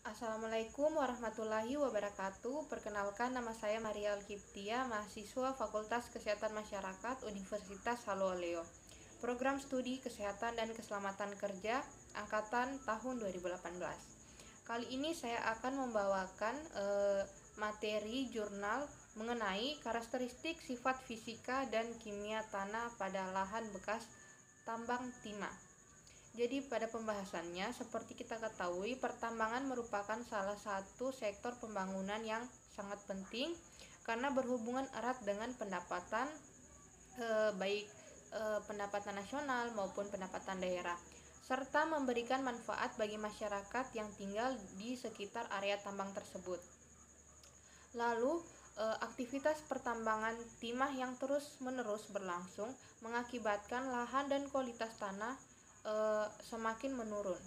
Assalamualaikum warahmatullahi wabarakatuh. Perkenalkan, nama saya Maria Alkiptia, mahasiswa Fakultas Kesehatan Masyarakat Universitas Haloleo. Program Studi Kesehatan dan Keselamatan Kerja Angkatan tahun 2018. Kali ini saya akan membawakan materi jurnal mengenai karakteristik sifat fisika dan kimia tanah pada lahan bekas tambang timah. Jadi pada pembahasannya, seperti kita ketahui, pertambangan merupakan salah satu sektor pembangunan yang sangat penting karena berhubungan erat dengan pendapatan baik pendapatan nasional maupun pendapatan daerah, serta memberikan manfaat bagi masyarakat yang tinggal di sekitar area tambang tersebut. Lalu aktivitas pertambangan timah yang terus-menerus berlangsung mengakibatkan lahan dan kualitas tanah semakin menurun.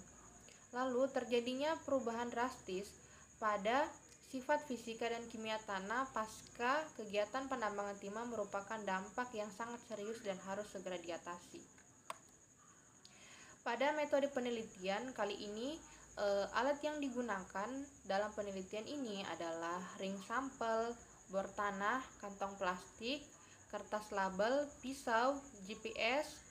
Lalu terjadinya perubahan drastis pada sifat fisika dan kimia tanah pasca kegiatan penambangan timah merupakan dampak yang sangat serius dan harus segera diatasi. Pada metode penelitian kali ini, alat yang digunakan dalam penelitian ini adalah ring sampel, bor tanah, kantong plastik, kertas label, pisau, GPS,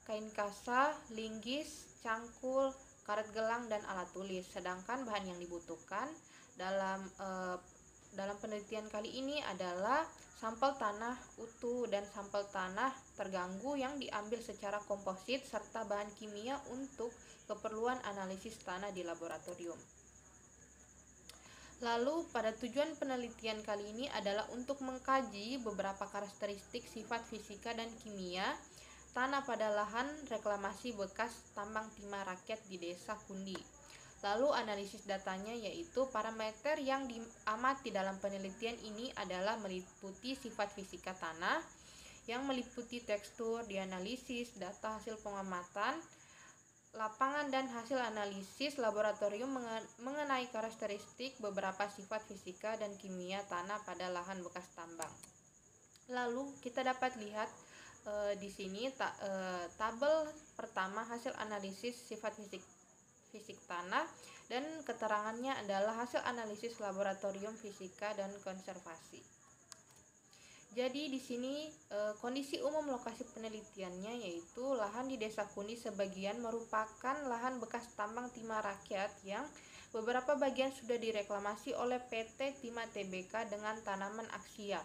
kain kasa, linggis, cangkul, karet gelang, dan alat tulis. Sedangkan bahan yang dibutuhkan dalam penelitian kali ini adalah sampel tanah utuh dan sampel tanah terganggu yang diambil secara komposit serta bahan kimia untuk keperluan analisis tanah di laboratorium. Lalu pada tujuan penelitian kali ini adalah untuk mengkaji beberapa karakteristik sifat fisika dan kimia tanah pada lahan reklamasi bekas tambang timah rakyat di Desa Kundi. Lalu analisis datanya yaitu parameter yang diamati dalam penelitian ini adalah meliputi sifat fisika tanah yang meliputi tekstur, dianalisis, data hasil pengamatan lapangan dan hasil analisis laboratorium mengenai karakteristik beberapa sifat fisika dan kimia tanah pada lahan bekas tambang. Lalu kita dapat lihat di sini tabel pertama hasil analisis sifat fisik tanah dan keterangannya adalah hasil analisis laboratorium fisika dan konservasi. Jadi di sini kondisi umum lokasi penelitiannya yaitu lahan di Desa Kundi sebagian merupakan lahan bekas tambang timah rakyat yang beberapa bagian sudah direklamasi oleh PT Timah Tbk dengan tanaman aksia.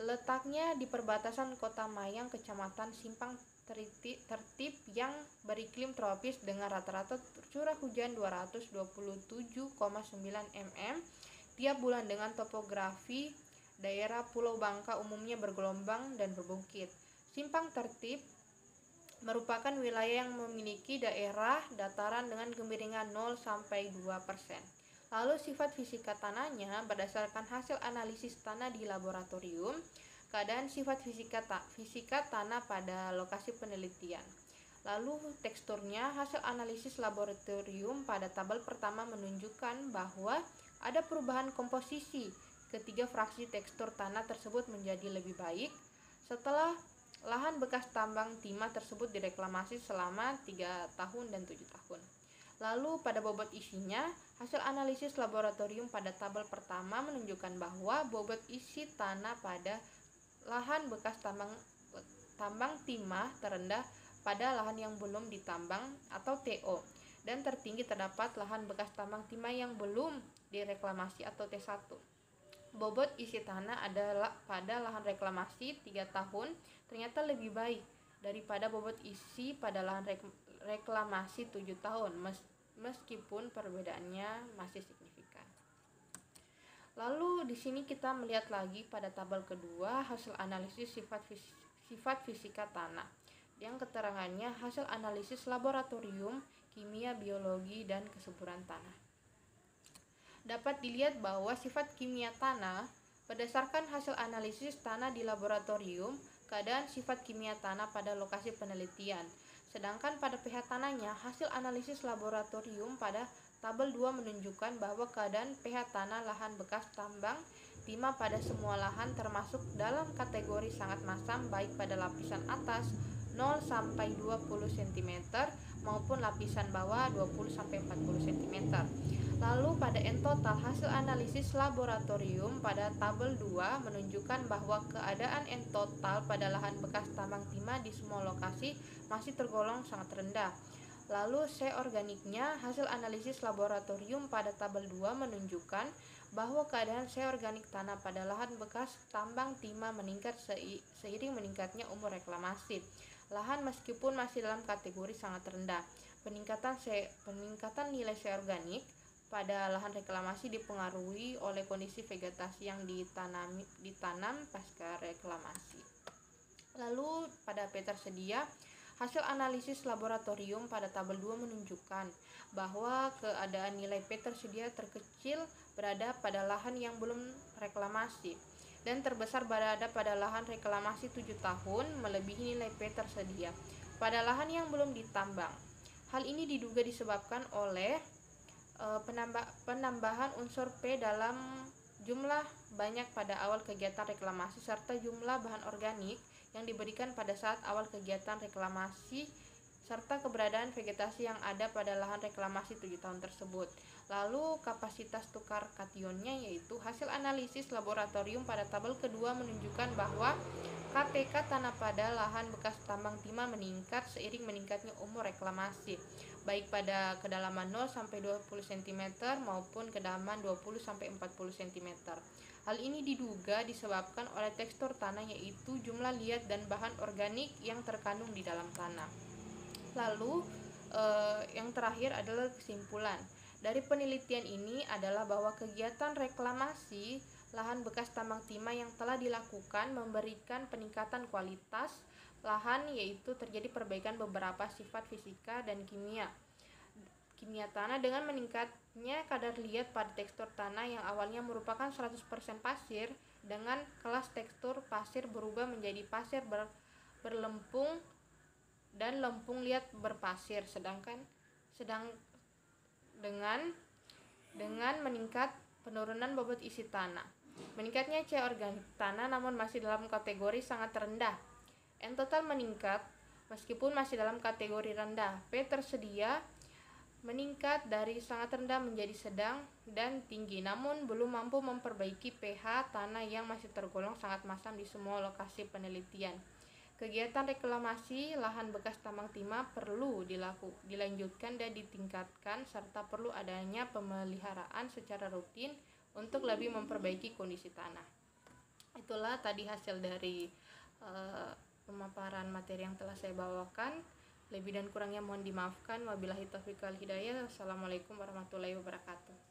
Letaknya di perbatasan Kota Mayang, Kecamatan Simpang Tertib yang beriklim tropis dengan rata-rata curah hujan 227,9 mm tiap bulan dengan topografi daerah Pulau Bangka umumnya bergelombang dan berbukit. Simpang Tertib merupakan wilayah yang memiliki daerah dataran dengan kemiringan 0-2%. Lalu sifat fisika tanahnya berdasarkan hasil analisis tanah di laboratorium, keadaan sifat fisika tanah pada lokasi penelitian. Lalu teksturnya, hasil analisis laboratorium pada tabel pertama menunjukkan bahwa ada perubahan komposisi ketiga fraksi tekstur tanah tersebut menjadi lebih baik setelah lahan bekas tambang timah tersebut direklamasi selama 3 tahun dan 7 tahun. Lalu pada bobot isinya, hasil analisis laboratorium pada tabel pertama menunjukkan bahwa bobot isi tanah pada lahan bekas tambang timah terendah pada lahan yang belum ditambang atau TO, dan tertinggi terdapat lahan bekas tambang timah yang belum direklamasi atau T1. Bobot isi tanah adalah pada lahan reklamasi 3 tahun ternyata lebih baik daripada bobot isi pada lahan reklamasi 7 tahun meskipun perbedaannya masih signifikan. Lalu di sini kita melihat lagi pada tabel kedua hasil analisis sifat fisika tanah yang keterangannya hasil analisis laboratorium kimia, biologi, dan kesuburan tanah. Dapat dilihat bahwa sifat kimia tanah berdasarkan hasil analisis tanah di laboratorium, keadaan sifat kimia tanah pada lokasi penelitian. Sedangkan pada pH tanahnya, hasil analisis laboratorium pada tabel 2 menunjukkan bahwa keadaan pH tanah lahan bekas tambang timah pada semua lahan termasuk dalam kategori sangat masam baik pada lapisan atas 0-20 cm maupun lapisan bawah 20-40 cm. Lalu pada N total, hasil analisis laboratorium pada tabel 2 menunjukkan bahwa keadaan N total pada lahan bekas tambang timah di semua lokasi masih tergolong sangat rendah. Lalu C organiknya, hasil analisis laboratorium pada tabel 2 menunjukkan bahwa keadaan C organik tanah pada lahan bekas tambang timah meningkat seiring meningkatnya umur reklamasi lahan meskipun masih dalam kategori sangat rendah. Peningkatan nilai C organik pada lahan reklamasi dipengaruhi oleh kondisi vegetasi yang ditanam pasca reklamasi. Lalu pada P tersedia, hasil analisis laboratorium pada tabel 2 menunjukkan bahwa keadaan nilai P tersedia terkecil berada pada lahan yang belum reklamasi dan terbesar berada pada lahan reklamasi 7 tahun melebihi nilai P tersedia pada lahan yang belum ditambang. Hal ini diduga disebabkan oleh penambahan unsur P dalam jumlah banyak pada awal kegiatan reklamasi serta jumlah bahan organik yang diberikan pada saat awal kegiatan reklamasi serta keberadaan vegetasi yang ada pada lahan reklamasi 7 tahun tersebut. Lalu kapasitas tukar kationnya, yaitu hasil analisis laboratorium pada tabel kedua menunjukkan bahwa KTK tanah pada lahan bekas tambang timah meningkat seiring meningkatnya umur reklamasi, baik pada kedalaman 0 sampai 20 cm maupun kedalaman 20 sampai 40 cm. Hal ini diduga disebabkan oleh tekstur tanah, yaitu jumlah liat dan bahan organik yang terkandung di dalam tanah. Lalu yang terakhir adalah kesimpulan. Dari penelitian ini adalah bahwa kegiatan reklamasi lahan bekas tambang timah yang telah dilakukan memberikan peningkatan kualitas lahan, yaitu terjadi perbaikan beberapa sifat fisika dan kimia tanah dengan meningkatnya kadar liat pada tekstur tanah yang awalnya merupakan 100% pasir dengan kelas tekstur pasir berubah menjadi pasir berlempung dan lempung liat berpasir dengan meningkat penurunan bobot isi tanah. Meningkatnya C organik tanah namun masih dalam kategori sangat rendah. N total meningkat meskipun masih dalam kategori rendah. P tersedia meningkat dari sangat rendah menjadi sedang dan tinggi, namun belum mampu memperbaiki pH tanah yang masih tergolong sangat masam di semua lokasi penelitian. Kegiatan reklamasi lahan bekas tambang timah perlu dilanjutkan dan ditingkatkan serta perlu adanya pemeliharaan secara rutin untuk lebih memperbaiki kondisi tanah. Itulah tadi hasil dari pemaparan materi yang telah saya bawakan. Lebih dan kurangnya mohon dimaafkan. Wabillahi taufiq wal hidayah. Wassalamualaikum warahmatullahi wabarakatuh.